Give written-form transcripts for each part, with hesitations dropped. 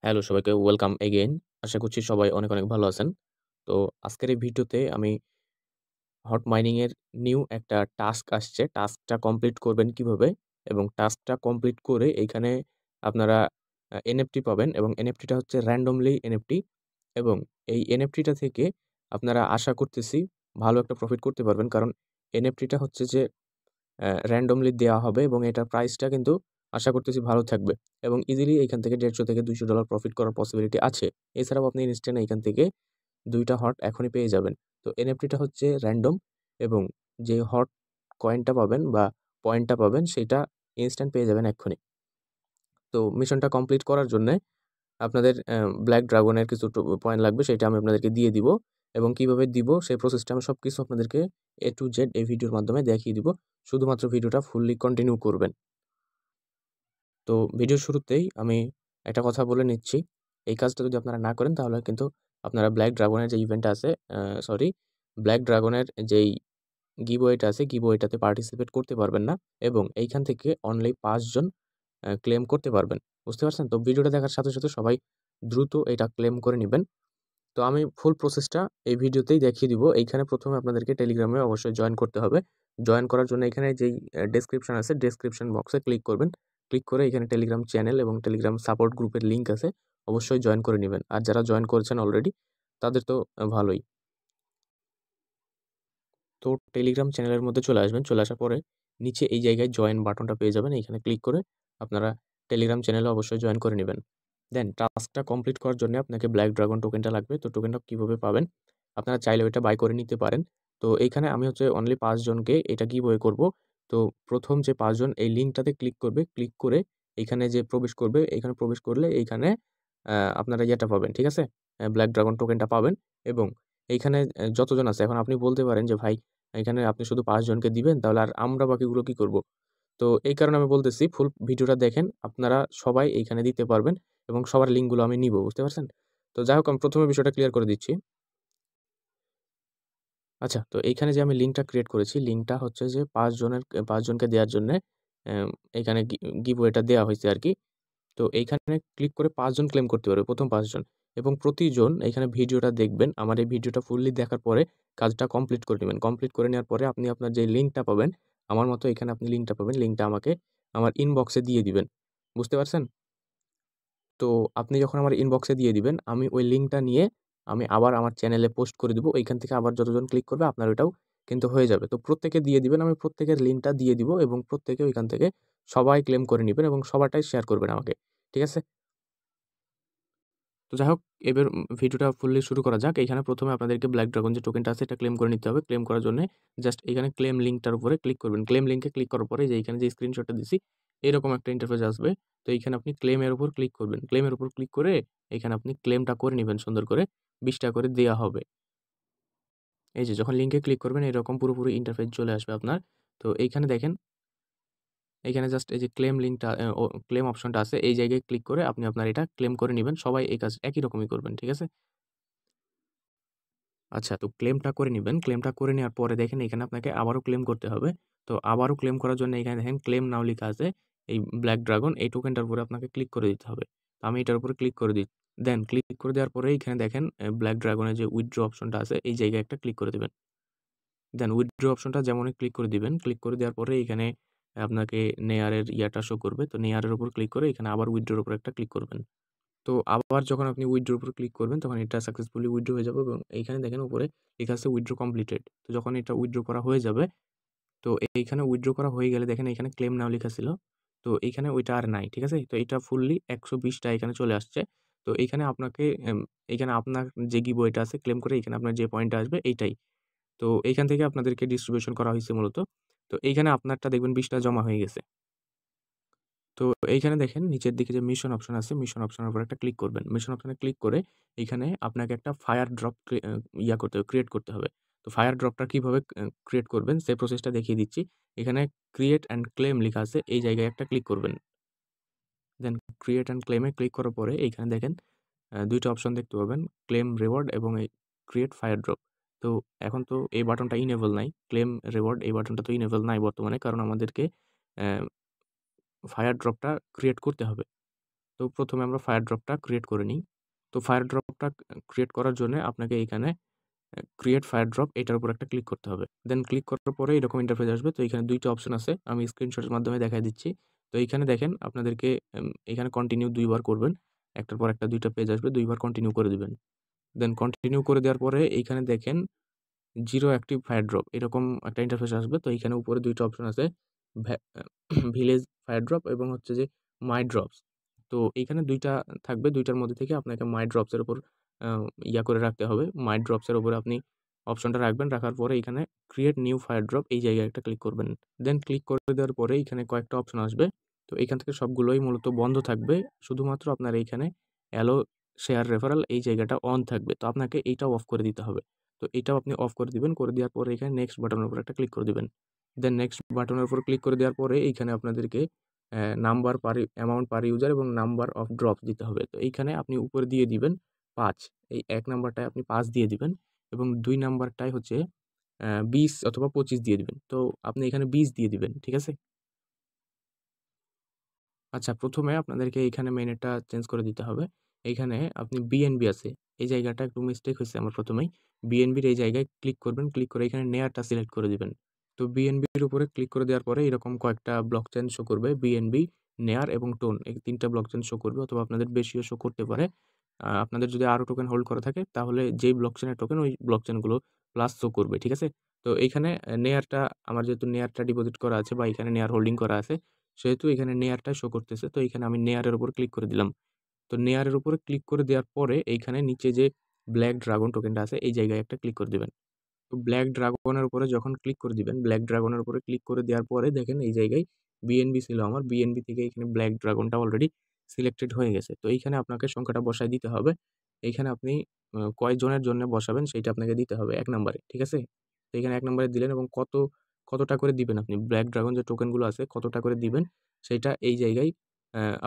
Hello সবাইকে welcome again. আশা করছি সবাই অনেক ভালো আছেন। তো আজকের এই ভিডিওতে আমি হট মাইনিং এর নিউ একটা টাস্ক আসছে। টাস্কটা কমপ্লিট করবেন কিভাবে? এবং টাস্কটা কমপ্লিট করে এইখানে আপনারা এনএফটি পাবেন এবং এনএফটিটা হচ্ছে randomly এনএফটি এবং এই এনএফটিটা থেকে আপনারা আশা করতেছি ভালো একটা প্রফিট করতে পারবেন। কারণ এনএফটিটা হচ্ছে যে randomly দেয়া হবে এবং এটার প্রাইসটা কিন্তু আশা করতেছি ভালো থাকবে এবং ইজিলি এখান থেকে $150 থেকে $200 প্রফিট করার পসিবিলিটি আছে। এছাড়াও আপনি ইনস্ট্যান্ট এখান থেকে ২ টা হট এখনই পেয়ে যাবেন। তো এনএফটিটা হচ্ছে র‍্যান্ডম এবং যে হট কয়েনটা পাবেন বা পয়েন্টটা পাবেন সেটা ইনস্ট্যান্ট পেয়ে যাবেন এক্ষুনি। তো মিশনটা কমপ্লিট করার জন্যে আপনাদের ব্ল্যাক ড্রাগনের কিছু পয়েন্ট লাগবে সেটা আমি আপনাদেরকে দিয়ে দিব এবং কিভাবে দিব সেই প্রসেসটা আমি সবকিছু আপনাদেরকে A to Z এই ভিডিওর মাধ্যমে দেখিয়ে দিব। শুধুমাত্র ভিডিওটা ফুললি কন্টিনিউ করবেন। তো ভিডিওর শুরুতেই আমি একটা কথা বলে নিচ্ছি। এই কাজটা যদি আপনারা না করেন তাহলে কিন্তু আপনারা ব্ল্যাক ড্রাগনের যে ইভেন্টটা আছে সরি ব্ল্যাক ড্রাগনের যেই গিভওয়েটা আছে গিভওয়েটাতে পার্টিসিপেট করতে পারবেন না এবং এইখান থেকে অনলি ৫ জন ক্লেম করতে পারবেন। বুঝতে পারছেন? তো ভিডিওটা দেখার সাথে সবাই দ্রুত এটা ক্লেম করে নিবেন। তো আমি ফুল প্রসেসটা এই ভিডিওতেই দেখিয়ে দিব। এইখানে ১ম এ আপনাদেরকে টেলিগ্রামে অবশ্যই জয়েন করতে হবে। জয়েন করার জন্য এখানে যেই ডেসক্রিপশন আছে, ডেসক্রিপশন বক্সে ক্লিক করবেন। ক্লিক করে এখানে টেলিগ্রাম চ্যানেল এবং টেলিগ্রাম সাপোর্ট গ্রুপের লিঙ্ক আছে। অবশ্যই জয়েন করে নিবেন। আর যারা জয়েন করেছেন অলরেডি তাদের তো ভালোই। তো টেলিগ্রাম চ্যানেলের মধ্যে চলে আসবেন। চলে আসার পরে নিচে এই জায়গায় জয়েন বাটনটা পেয়ে যাবেন। এইখানে ক্লিক করে আপনারা টেলিগ্রাম চ্যানেলে অবশ্যই জয়েন করে নিবেন। দেন টাস্কটা কমপ্লিট করার জন্য আপনাকে ব্ল্যাক ড্রাগন টোকেনটা লাগবে। তো টোকেনটা কিভাবে পাবেন? আপনারা চাইলে ওইটা বাই করে নিতে পারেন। তো এইখানে আমি হচ্ছে অনলি ৫ জনকে এটা গিভওয়ে করব। তো ১ম যে ৫ জন এই লিঙ্কটাতে ক্লিক করবে। ক্লিক করে এইখানে যে প্রবেশ করবে, এইখানে প্রবেশ করলে এইখানে আপনারা ইয়েটা পাবেন। ঠিক আছে? ব্ল্যাক ড্রাগন টোকেনটা পাবেন এবং এইখানে যতজন আছে এখন আপনি বলতে পারেন যে, "ভাই এখানে আপনি শুধু ৫ জনকে দিবেন তাহলে আর আমরা বাকিগুলো কি করব?" তো এই কারণে আমি বলতেছি ফুল ভিডিওটা দেখেন। আপনারা সবাই এইখানে দিতে পারবেন এবং সবার লিঙ্কগুলো আমি নিবো। বুঝতে পারছেন? তো যাই হোক আমি ১ম এ বিষয়টা ক্লিয়ার করে দিচ্ছি। আচ্ছা, তো এইখানে যে আমি লিঙ্কটা ক্রিয়েট করেছি, লিঙ্কটা হচ্ছে যে ৫ জনকে দেয়ার জন্যে অ্যাম এইখানে গিভওয়েটা দেয়া হইছে আরকি। তো এইখানে ক্লিক করে ৫ জন ক্লেম করতে পারবে, ১ম ৫ জন এবং প্রতিজন এখানে ভিডিওটা দেখবেন। আমার এই ভিডিওটা ফুললি দেখার পরে কাজটা কমপ্লিট করে নিবেন। কমপ্লিট করে নেওয়ার পরে আপনি আপনার যে লিঙ্কটা পাবেন, আমার মতো এখানে আপনি লিঙ্কটা পাবেন। লিঙ্কটা আমাকে আমার ইনবক্সে দিয়ে দিবেন। বুঝতে পারছেন? তো আপনি যখন আমার ইনবক্সে দিয়ে দিবেন, আমি ওই লিঙ্কটা নিয়ে আমি আবার আমার চ্যানেলে পোস্ট করে দিব। এইখান থেকে আবার যতজন ক্লিক করবে আপনার ওইটাও কিন্তু হয়ে যাবে। তো প্রত্যেকে দিয়ে দিবেন। আমি প্রত্যেকের লিঙ্কটা দিয়ে দিব এবং প্রত্যেকে ওইখান থেকে সবাই ক্লেম করে নিবেন এবং সবারটাই শেয়ার করবেন আমাকে। ঠিক আছে? তো যাই হোক এবার ভিডিওটা ফুললি শুরু করা যাক। এইখানে ১ম এ আপনাদেরকে ব্ল্যাক ড্রাগন যে টোকেনটা আছে এটা ক্লেম করে নিতে হবে। ক্লেম করার জন্যে জাস্ট এখানে ক্লেম লিঙ্কটার উপরে ক্লিক করবেন। ক্লেম লিঙ্কে ক্লিক করার পরে যে এইখানে যে স্ক্রিনশটটা দিছি, এরকম একটা ইন্টারফেস আসবে। তো এইখানে আপনি ক্লেম এর উপর ক্লিক করবেন। ক্লেম এর উপর ক্লিক করে এখানে আপনি ক্লেমটা করে নিবেন সুন্দর করে। ৳২০ করে দেয়া হবে। এই যে যখন লিঙ্কে ক্লিক করবেন এরকম পুরোপুরি ইন্টারফেস চলে আসবে আপনার। তো এইখানে দেখেন, এইখানে জাস্ট এই যে ক্লেম লিঙ্কটা ক্লেম অপশনটা আছে এই জায়গায় ক্লিক করে আপনি আপনার এটা ক্লেম করে নিবেন। সবাই এই কাজ একই রকমই করবেন। ঠিক আছে? আচ্ছা, তো ক্লেমটা করে নিবেন। ক্লেমটা করে নেওয়ার পরে দেখেন এখানে আপনাকে আবারও ক্লেম করতে হবে। তো আবারও ক্লেম করার জন্য এখানে দেখেন ক্লেম নাও লিখা আছে। এই ব্লাক ড্রাগন এই টোকেনটার উপরে আপনাকে ক্লিক করে দিতে হবে। তো আমি এটার উপরে ক্লিক করে দেন ক্লিক করে দেওয়ার পরে এখানে দেখেন ব্লাক ড্রাগনের যে উইথড্র অপশনটা আছে এই জায়গায় একটা ক্লিক করে দিবেন। দেন উইথড্র অপশনটা যেমনই ক্লিক করে দিবেন। ক্লিক করে দেওয়ার পরে এখানে আপনাকে নেয়ারের ইয়াটা শো করবে। তো নেয়ারের উপর ক্লিক করে এখানে আবার উইথড্রর উপর একটা ক্লিক করবেন। তো আবার যখন আপনি উইথড্র এর উপর ক্লিক করবেন তখন এটা সাকসেসফুলি উইথড্র হয়ে যাবে এবং এইখানে দেখেন উপরে লেখা আছে উইথড্র কমপ্লিটেড। তো যখন এটা উইথড্র করা হয়ে যাবে, তো এইখানে উইথড্র করা হয়ে গেলে দেখেন এখানে ক্লেম নাও লেখা ছিল। তো এইখানে ওইটা আর নাই। ঠিক আছে? তো এটা ফুললি ১২০ টা এখানে চলে আসছে। তো এইখানে আপনাকে এইখানে আপনার যে গিভওয়েটা আছে ক্লেম করে এখানে আপনার যে পয়েন্টটা আসবে এইটাই। তো এইখান থেকে আপনাদেরকে ডিস্ট্রিবিউশন করা হইছে মূলত। তো এইখানে আপনারটা দেখবেন ২০ টা জমা হয়ে গেছে। তো এইখানে দেখেন নিচের দিকে যে মিশন অপশন আছে, মিশন অপশনের উপর একটা ক্লিক করবেন। মিশন অপশনে ক্লিক করে এইখানে আপনাকে একটা ফায়ার ড্রপ করতে হবে, ক্রিয়েট করতে হবে। তো ফায়ার ড্রপটা কিভাবে ক্রিয়েট করবেন সেই প্রসেসটা দেখিয়ে দিচ্ছি। এখানে ক্রিয়েট অ্যান্ড ক্লেম লিখা আছে, এই জায়গায় একটা ক্লিক করবেন। দেন ক্রিয়েট অ্যান্ড ক্লেমে ক্লিক করার পরে এইখানে দেখেন ২ টা অপশন দেখতে পাবেন, ক্লেম রিওয়ার্ড এবং এই ক্রিয়েট ফায়ার ড্রপ। তো এখন তো এই বাটনটা ইনেবল নাই। ক্লেম রিওয়ার্ড এই বাটনটা তো ইনেবল নাই বর্তমানে কারণ আমাদেরকে অ্যা ফায়ার ড্রপটা ক্রিয়েট করতে হবে। তো প্রথমে আমরা ফায়ার ড্রপটা ক্রিয়েট করে নিই। তো ফায়ার ড্রপটা ক্রিয়েট করার জন্যে আপনাকে এইখানে ক্রিয়েট ফায়ার ড্রপ এটার উপর একটা ক্লিক করতে হবে। দেন ক্লিক করার পরে এরকম ইন্টারফেস আসবে। তো এখানে ২ টা অপশন আছে। আমি স্ক্রিনশটের মাধ্যমে দেখায় দিচ্ছি। তো এইখানে দেখেন আপনাদেরকে এখানে কন্টিনিউ ২ বার করবেন। একটার পর একটা ২ টা পেজ আসবে। ২ বার কন্টিনিউ করে দিবেন। দেন কন্টিনিউ করে দেওয়ার পরে এইখানে দেখেন 0 অ্যাক্টিভ ফায়ার ড্রপ এরকম একটা ইন্টারফেস আসবে। তো এইখানে উপরে ২ টা অপশন আছে। ভ্যা ভিলেজ ফায়ার ড্রপ এবং হচ্ছে যে মাই ড্রপস। তো এইখানে ২ টা থাকবে। ২ টার মধ্যে থেকে আপনাকে মাই ড্রপস এর উপর আ করে রাখতে হবে। মাই ড্রপস এর উপরে আপনি অপশনটা রাখবেন। রাখার পরে এখানে ক্রিয়েট নিউ ফায়ার ড্রপ এই জায়গায় একটা ক্লিক করবেন। দেন ক্লিক করে দেওয়ার পরে এখানে কয়েকটা অপশন আসবে। তো এখান থেকে সবগুলোই মূলত বন্ধ থাকবে। শুধুমাত্র আপনার এইখানে অ্যালো শেয়ার রেফারাল এই জায়গাটা অন থাকবে। তো আপনাকে এইটাও অফ করে দিতে হবে। তো এটাও আপনি অফ করে দিবেন। করে দেওয়ার পরে এখানে নেক্সট বাটনের উপর একটা ক্লিক করে দিবেন। দেন নেক্সট বাটনের উপর ক্লিক করে দেওয়ার পরে এইখানে আপনাদেরকে নাম্বার পার অ্যামাউন্ট পার ইউজার এবং নাম্বার অফ ড্রপস দিতে হবে। তো এইখানে আপনি উপরে দিয়ে দিবেন ৫। এই ১ নাম্বারটায় আপনি ৫ দিয়ে দিবেন এবং ২ নাম্বারটায় হচ্ছে ২০ অথবা ২৫ দিয়ে দিবেন। তো আপনি এখানে ২০ দিয়ে দিবেন। ঠিক আছে? আচ্ছা, ১ম এ আপনাদেরকে এইখানে মেনুটা চেঞ্জ করে দিতে হবে। এইখানে আপনি বিএনবি আছে। এই জায়গাটা একটু মিস্টেক হইছে আমার ১ম এই। বিএনবির এই জায়গায় ক্লিক করবেন। ক্লিক করে এখানে নেয়ারটা সিলেক্ট করে দিবেন। তো বিএনবির উপরে ক্লিক করে দেওয়ার পরে এরকম কয়েকটা ব্লকচেন শো করবে। বিএনবি, নেয়ার এবং টোন এই ৩ টা ব্লকচেন শো করবে অথবা আপনাদের বেশিও শো করতে পারে। আপনাদের যদি আরও টোকেন হোল্ড করা থাকে তাহলে যেই ব্লকচেনের টোকেন ওই ব্লকচেনগুলো প্লাস শো করবে। ঠিক আছে? তো এইখানে নেয়ারটা আমার যেহেতু নেয়ারটা ডিপোজিট করা আছে বা এখানে নেয়ার হোল্ডিং করা আছে সেহেতু এখানে নেয়ারটা শো করতেছে। তো এইখানে আমি নেয়ারের উপর ক্লিক করে দিলাম। তো নেয়ারের উপরে ক্লিক করে দেওয়ার পরে এইখানে নিচে যে ব্লাক ড্রাগন টোকেনটা আছে এই জায়গায় একটা ক্লিক করে দিবেন। তো ব্লাক ড্রাগনের উপরে যখন ক্লিক করে দিবেন, ব্লাক ড্রাগনের উপরে ক্লিক করে দেওয়ার পরে দেখেন এই জায়গায় বিএনবি ছিল আমার। বিএনবি থেকে এখানে ব্লাক ড্রাগনটা অলরেডি সিলেক্টেড হয়ে গেছে। তো এইখানে আপনাকে সংখ্যাটা বসায় দিতে হবে। এইখানে আপনি কয়জনের জন্য বসাবেন সেইটা আপনাকে দিতে হবে ১ নাম্বারে। ঠিক আছে? তো এখানে ১ নাম্বারে দিলেন এবং কতটা করে দিবেন আপনি ব্লাক ড্রাগন যে টোকেনগুলো আছে কতটা করে দিবেন সেইটা এই জায়গায়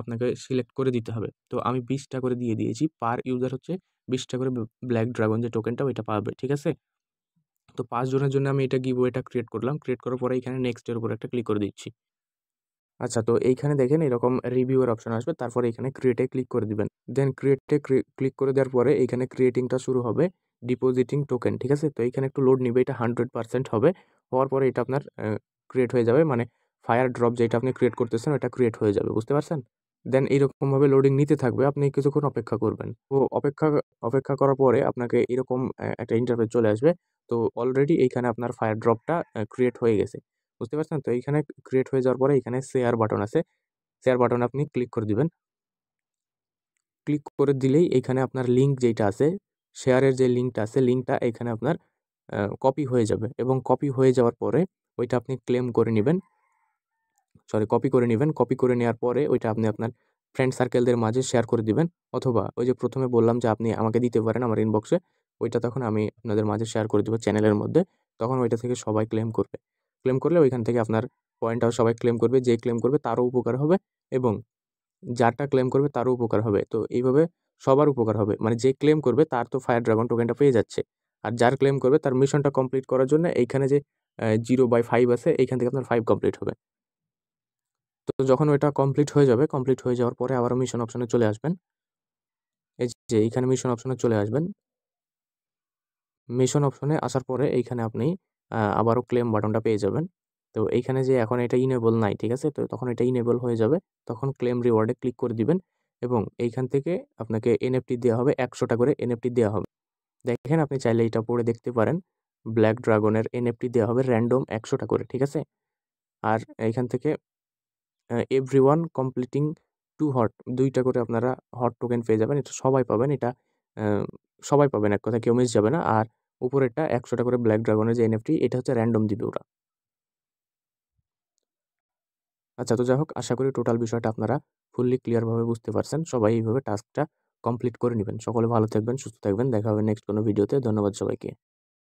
আপনাকে সিলেক্ট করে দিতে হবে। তো আমি ২০ টা করে দিয়ে দিয়েছি। পার ইউজার হচ্ছে ২০ টা করে ব্লাক ড্রাগন যে টোকেনটা ওইটা পাবে। ঠিক আছে? তো ৫ জনের জন্য আমি এটা গিভওয়েটা ক্রিয়েট করলাম। ক্রিয়েট করার পরে এখানে নেক্সট এর উপর একটা ক্লিক করে দিচ্ছি। আচ্ছা, তো এইখানে দেখেন এরকম রিভিউ এর অপশন আসবে। তারপরে এখানে ক্রিয়েট এ ক্লিক করে দিবেন। দেন ক্রিয়েট এ ক্লিক করে দেওয়ার পরে এইখানে ক্রিয়েটিংটা শুরু হবে। Depositing token. ঠিক আছে? তো এইখানে একটু লোড নিবে। এটা 100% হবে। হওয়ার পরে এটা আপনার ক্রিয়েট হয়ে যাবে। মানে ফায়ার ড্রপ যেটা আপনি ক্রিয়েট করতেছেন ওটা ক্রিয়েট হয়ে যাবে। বুঝতে পারছেন? দেন এইরকমভাবে লোডিং নিতে থাকবে। আপনি কিছুক্ষণ অপেক্ষা করবেন। তো অপেক্ষা করার পরে আপনাকে এরকম একটা ইন্টারফেস চলে আসবে। তো অলরেডি এইখানে আপনার ফায়ার ড্রপটা ক্রিয়েট হয়ে গেছে। বুঝতে পারছেন? তো এইখানে ক্রিয়েট হয়ে যাওয়ার পরে এখানে শেয়ার বাটন আছে। শেয়ার বাটনে আপনি ক্লিক করে দিবেন। ক্লিক করে দিলেই এইখানে আপনার লিঙ্ক যেইটা আছে, শেয়ারের যে লিঙ্কটা আছে, লিঙ্কটা এখানে আপনার কপি হয়ে যাবে এবং কপি হয়ে যাওয়ার পরে ওইটা আপনি ক্লেম করে নিবেন। কপি করে নিবেন। কপি করে নেওয়ার পরে ওইটা আপনি আপনার ফ্রেন্ড সার্কেলদের মাঝে শেয়ার করে দিবেন অথবা ওই যে ১ম এ বললাম যে আপনি আমাকে দিতে পারেন আমার ইনবক্সে। ওইটা তখন আমি আপনাদের মাঝে শেয়ার করে দিব চ্যানেলের মধ্যে। তখন ওইটা থেকে সবাই ক্লেম করবে। ক্লেম করলে ওইখান থেকে আপনার পয়েন্টটাও সবাই ক্লেম করবে। যে ক্লেম করবে তারও উপকার হবে এবং যারটা ক্লেম করবে তারও উপকার হবে। তো এইভাবে সবার উপকার হবে। মানে যে ক্লেম করবে তার তো ফায়ার ড্রাগন টোকেনটা পেয়ে যাচ্ছে। আর যার ক্লেম করবে তার মিশনটা কমপ্লিট করার জন্য এইখানে যে 0/5 আছে এইখান থেকে আপনার 5 কমপ্লিট হবে। তো যখন ওইটা কমপ্লিট হয়ে যাবে, কমপ্লিট হয়ে যাওয়ার পরে আবারও মিশন অপশনে চলে আসবেন। এই যে এইখানে মিশন অপশনে চলে আসবেন। মিশন অপশনে আসার পরে এইখানে আপনি আবারও ক্লেম বাটনটা পেয়ে যাবেন। তো এইখানে যে এখন এটা ইনেবল নাই, ঠিক আছে? তো তখন এটা ইনেবল হয়ে যাবে। তখন ক্লেম রিওয়ার্ডে ক্লিক করে দিবেন এবং এইখান থেকে আপনাকে এনএফটি দেয়া হবে। ১০০ টা করে এনএফটি দেয়া হবে। দেখেন আপনি চাইলে এটা পড়ে দেখতে পারেন। ব্লাক ড্রাগনের এনএফটি দেয়া হবে র‍্যান্ডম ১০০ টা করে, ঠিক আছে? আর এইখান থেকে এভরিওয়ান কমপ্লিটিং 2 হট ২ টা করে আপনারা হট টোকেন পেয়ে যাবেন। এটা সবাই পাবেন। এটা আ সবাই পাবেন এক কথায় কেউ মিস যাবে না। আর উপরেরটা ১০০ টা করে ব্লাক ড্রাগনের যে এনএফটি এটা হচ্ছে র‍্যান্ডম দিবে ওরা। আচ্ছা, তো যাই হোক আশা করি টোটাল বিষয়টা আপনারা ফুললি ক্লিয়ার ভাবে বুঝতে পারছেন। সবাই এইভাবে টাস্কটা কমপ্লিট করে নিবেন। সকলে ভালো থাকবেন, সুস্থ থাকবেন। দেখা হবে নেক্সট কোনো ভিডিওতে। ধন্যবাদ সবাইকে।